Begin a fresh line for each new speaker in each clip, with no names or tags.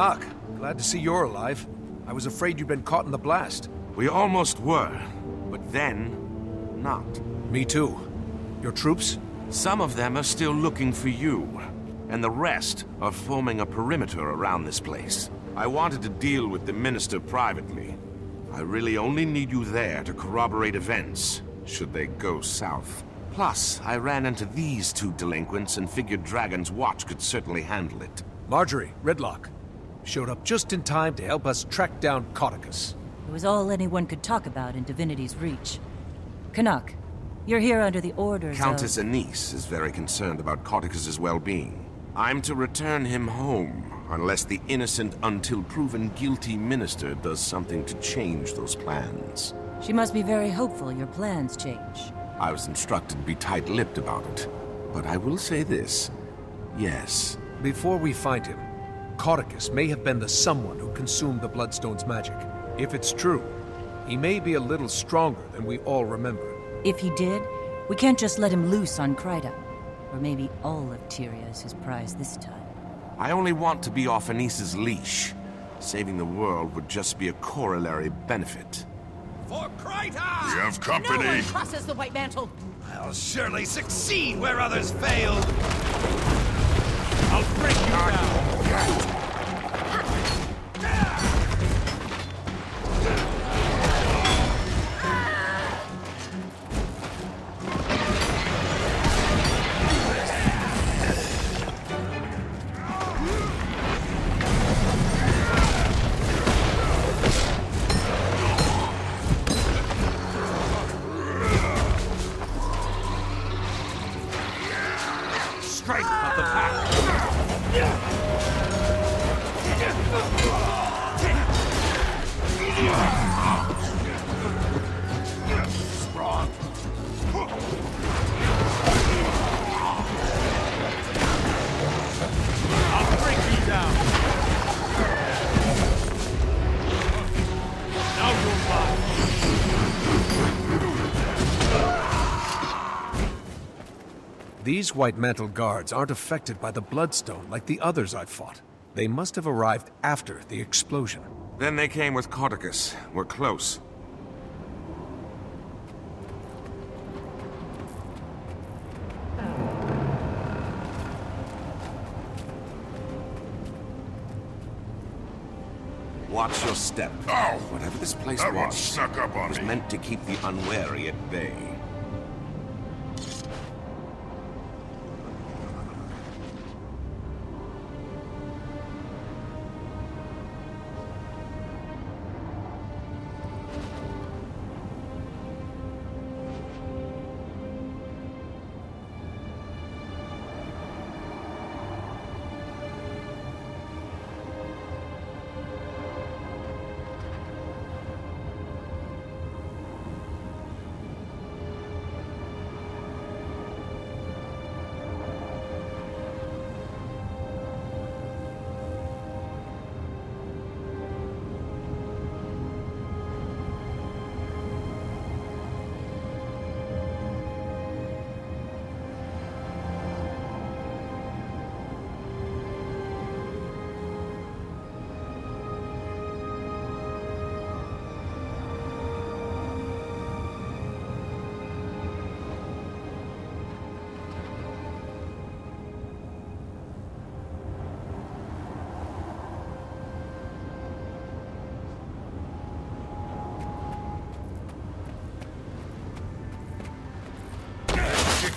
Canuck, glad to see you're alive. I was afraid you'd been caught in the blast.
We almost were, but then, not.
Me too. Your troops?
Some of them are still looking for you, and the rest are forming a perimeter around this place. I wanted to deal with the minister privately. I really only need you there to corroborate events, should they go south. Plus, I ran into these two delinquents and figured Dragon's Watch could certainly handle it.
Marjorie, Redlock, showed up just in time to help us track down Cauticus.
It was all anyone could talk about in Divinity's Reach. Canuck, you're here under the orders
Countess Anise is very concerned about Cauticus's well-being. I'm to return him home, unless the innocent until proven guilty minister does something to change those plans.
She must be very hopeful your plans change.
I was instructed to be tight-lipped about it, but I will say this. Yes.
Before we find him, Cauticus may have been the someone who consumed the Bloodstone's magic. If it's true, he may be a little stronger than we all remember.
If he did, we can't just let him loose on Kryta. Or maybe all of Tyria is his prize this time.
I only want to be off Anise's leash. Saving the world would just be a corollary benefit.
For Kryta!
We have company!
No one crosses the White Mantle!
I'll surely succeed where others failed! I'll break you down!
These White Mantle guards aren't affected by the Bloodstone like the others I've fought. They must have arrived after the explosion.
Then they came with Cauticus. We're close. Watch your step.
Oh!
Whatever this place
That one
was,
snuck up on
was
me.
meant to keep the unwary at bay.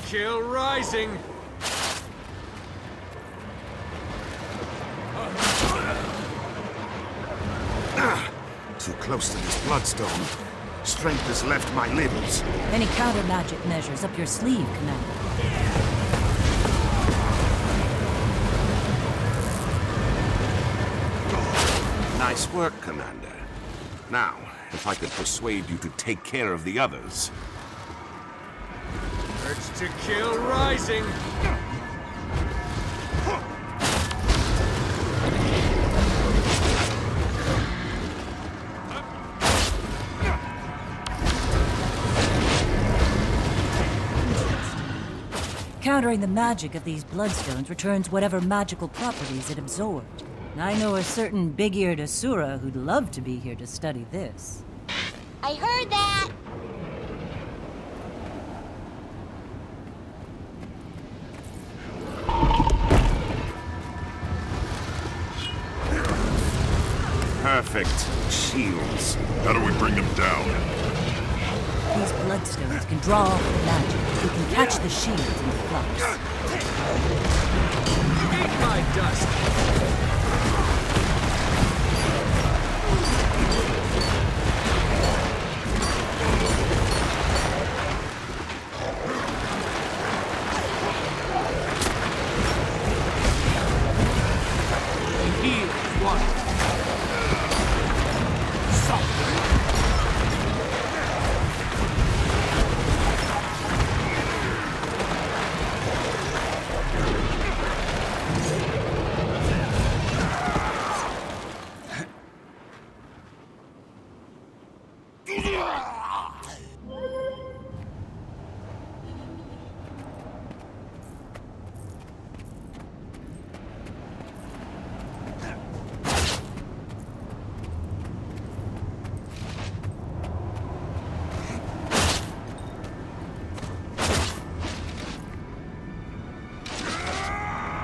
Kill rising!
Too close to this Bloodstone. Strength has left my limbs.
Any counter-magic measures up your sleeve, Commander?
Nice work, Commander. Now, if I could persuade you to take care of the others.
Urge to kill rising!
Countering the magic of these bloodstones returns whatever magical properties it absorbed. I know a certain big-eared Asura who'd love to be here to study this.
I heard that!
Perfect. Shields.
How do we bring them down?
These bloodstones can draw off the magic. We can catch the shields in flux.
Eat my dust!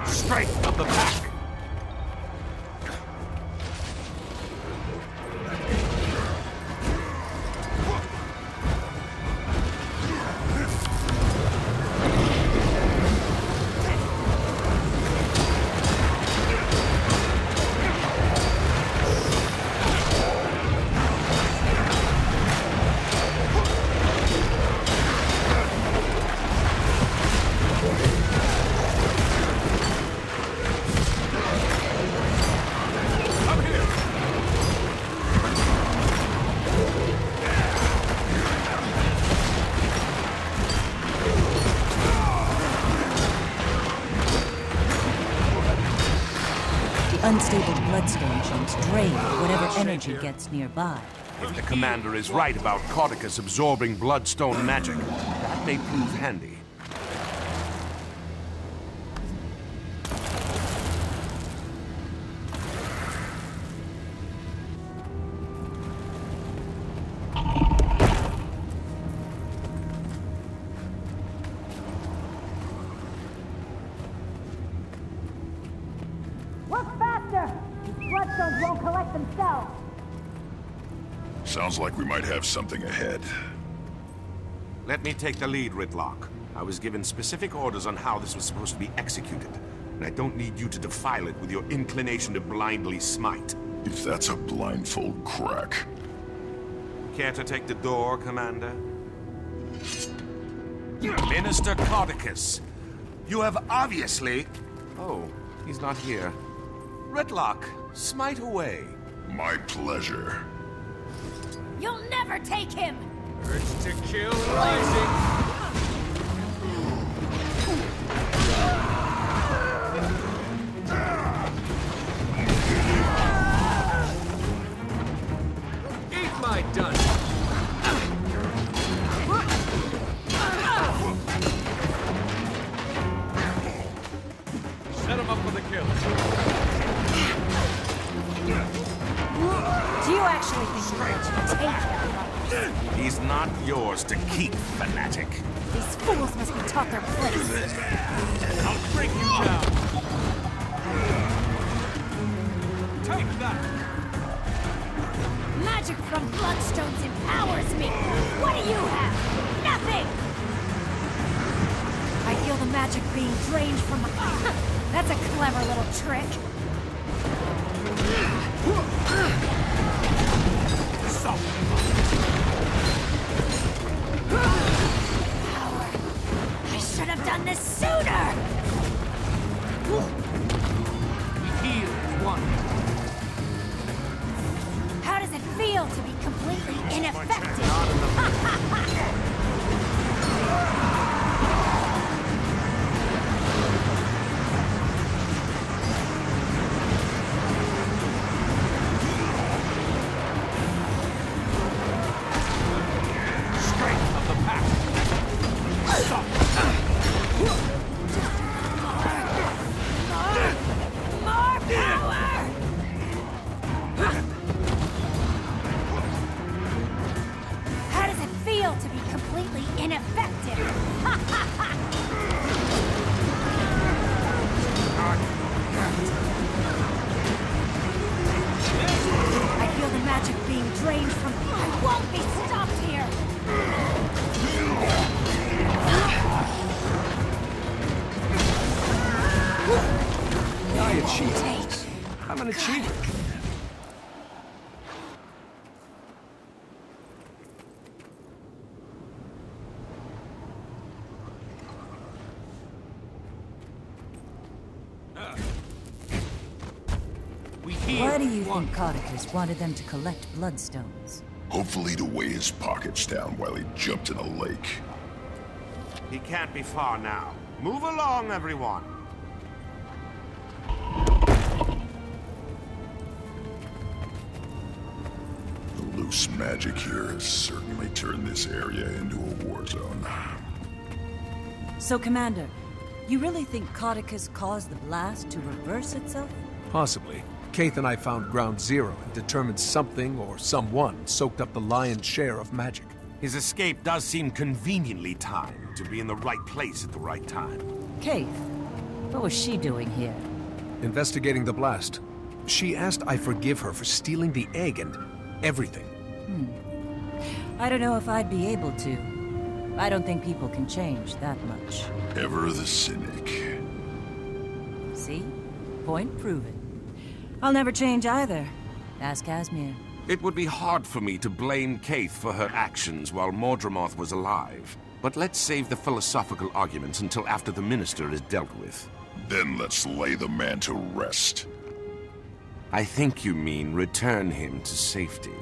Strength of the pack!
Unstable bloodstone chunks drain whatever energy gets nearby.
If the commander is right about Caudicus absorbing bloodstone magic, that may prove handy.
Sounds like we might have something ahead.
Let me take the lead, Ritlock. I was given specific orders on how this was supposed to be executed, and I don't need you to defile it with your inclination to blindly smite.
If that's a blindfold crack.
Care to take the door, Commander? Minister Caudicus, you have obviously... Oh, he's not here. Ritlock, smite away.
My pleasure.
You'll never take him!
Urge to kill rising! Eat my dust! Set him up for the kill.
Do you actually think you're going to take him?
He's not yours to keep, fanatic.
These fools must be taught their place.
I'll break you down! Take that!
Magic from bloodstones empowers me! What do you have? Nothing! I feel the magic being drained from my... That's a clever little trick. Power! I should have done this sooner!
Heal one.
How does it feel to be completely ineffective? More power!
Why do you think Codicus wanted them to collect bloodstones?
Hopefully to weigh his pockets down while he jumped in a lake.
He can't be far now. Move along, everyone.
The loose magic here has certainly turned this area into a war zone.
So, Commander, you really think Codicus caused the blast to reverse itself?
Possibly. Keith and I found Ground Zero and determined something or someone soaked up the lion's share of magic.
His escape does seem conveniently timed to be in the right place at the right time.
Keith, what was she doing here?
Investigating the blast. She asked I forgive her for stealing the egg and everything.
I don't know if I'd be able to. I don't think people can change that much.
Ever the cynic.
See? Point proven. I'll never change either. Ask Casimir.
It would be hard for me to blame Keith for her actions while Mordremoth was alive. But let's save the philosophical arguments until after the Minister is dealt with.
Then let's lay the man to rest.
I think you mean return him to safety.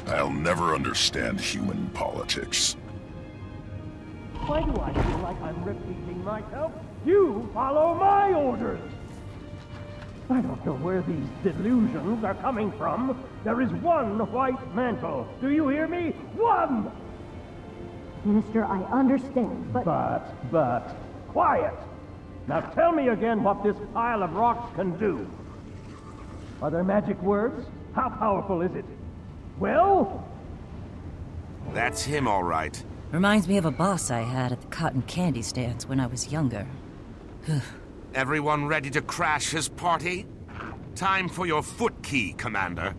I'll never understand human politics.
Why do I feel like I'm repeating myself? You follow my orders! I don't know where these delusions are coming from. There is one white mantle. Do you hear me? One!
Minister, I understand, but...
But... Quiet! Now tell me again what this pile of rocks can do. Are there magic words? How powerful is it? Well?
That's him, all right.
Reminds me of a boss I had at the cotton candy stands when I was younger.
Everyone ready to crash his party? Time for your foot key, Commander.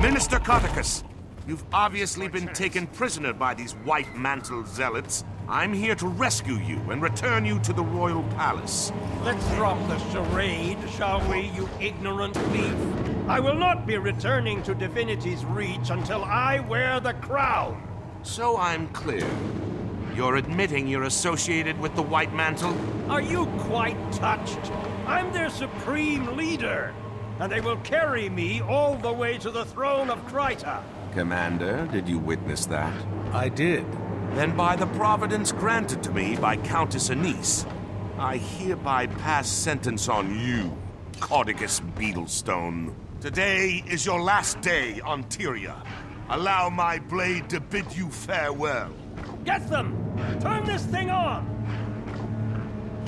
Minister Codicus, you've obviously been taken prisoner by these white mantle zealots. I'm here to rescue you and return you to the royal palace.
Let's drop the charade, shall we, you ignorant thief? I will not be returning to Divinity's reach until I wear the crown.
So I'm clear. You're admitting you're associated with the White Mantle?
Are you quite touched? I'm their supreme leader, and they will carry me all the way to the throne of Kryta.
Commander, did you witness that?
I did.
Then by the providence granted to me by Countess Anise, I hereby pass sentence on you, Codicus Beetlestone. Today is your last day on Tyria. Allow my blade to bid you farewell.
Get them! Turn this thing on!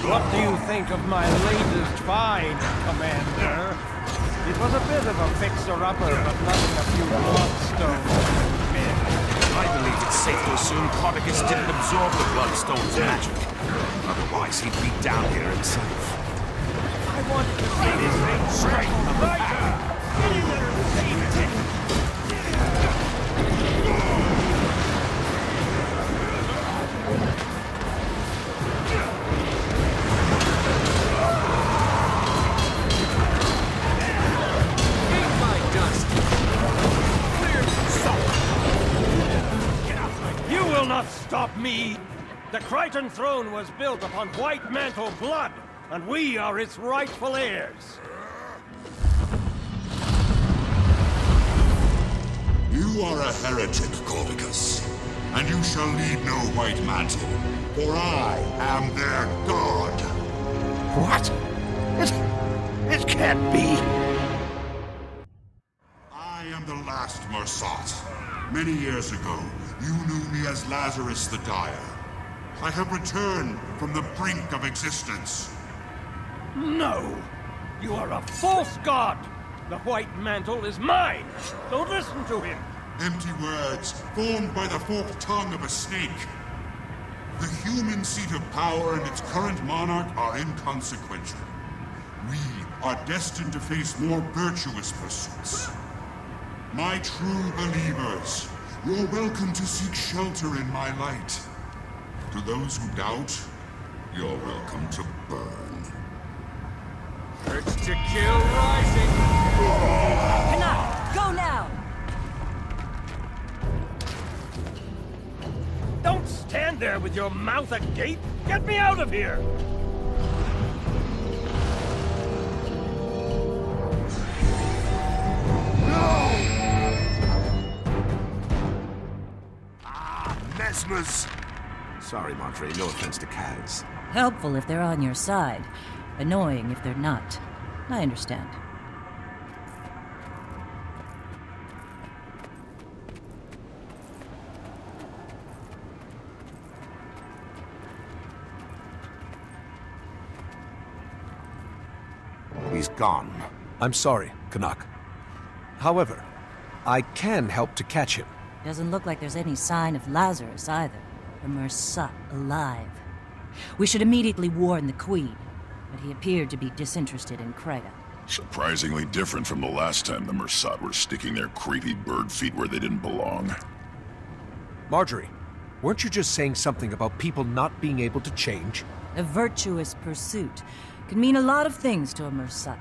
What do you think of my latest find, Commander? It was a bit of a fixer-upper, but nothing a few bloodstones.
I believe it's safe to assume Codicus didn't absorb the Bloodstone's magic. Otherwise, he'd be down here himself.
I want to see this thing straight. Right! Get in there and save it! You will not stop me! The Krytan throne was built upon White Mantle blood, and we are its rightful heirs.
You are a heretic, Codicus, and you shall need no White Mantle, for I am their god.
What? It can't be!
I am the last Mersat. Many years ago, you knew me as Lazarus the Dire. I have returned from the brink of existence.
No! You are a false god! The White Mantle is mine! Don't listen to him!
Empty words formed by the forked tongue of a snake. The human seat of power and its current monarch are inconsequential. We are destined to face more virtuous pursuits. My true believers, you're welcome to seek shelter in my light. To those who doubt, you're welcome to burn.
Urge to kill rising!
Canal, go now!
Don't stand there with your mouth agape! Get me out of here!
miasmas. Sorry, Marjorie, no offense to Kaz.
Helpful if they're on your side. Annoying if they're not. I understand.
He's gone.
I'm sorry, Canuck. However, I can help to catch him.
Doesn't look like there's any sign of Lazarus either. The Mersat alive. We should immediately warn the Queen, but he appeared to be disinterested in Kryta.
Surprisingly different from the last time the Mersat were sticking their creepy bird feet where they didn't belong.
Marjorie, weren't you just saying something about people not being able to change?
A virtuous pursuit can mean a lot of things to a Mersat.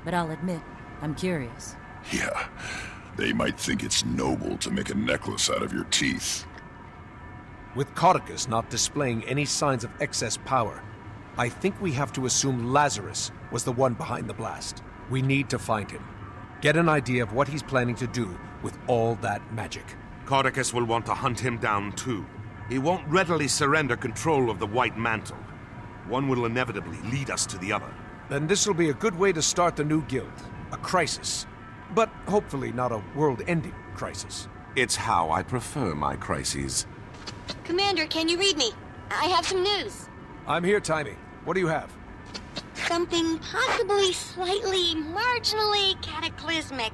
But I'll admit, I'm curious.
Yeah, they might think it's noble to make a necklace out of your teeth.
With Codicus not displaying any signs of excess power, I think we have to assume Lazarus was the one behind the blast. We need to find him. Get an idea of what he's planning to do with all that magic.
Codicus will want to hunt him down too. He won't readily surrender control of the White Mantle. One will inevitably lead us to the other.
Then this will be a good way to start the new guild. A crisis. But hopefully not a world-ending crisis.
It's how I prefer my crises.
Commander, can you read me? I have some news.
I'm here, Timey. What do you have?
Something possibly slightly, marginally cataclysmic.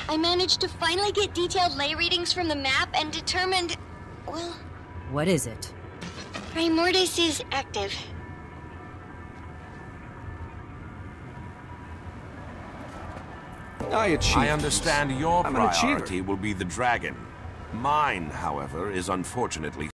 I managed to finally get detailed lay readings from the map and determined, well...
What is it?
Primordis is active.
I achieved.
I understand your
I'm an achiever.
priority will be the dragon. Mine, however, is unfortunately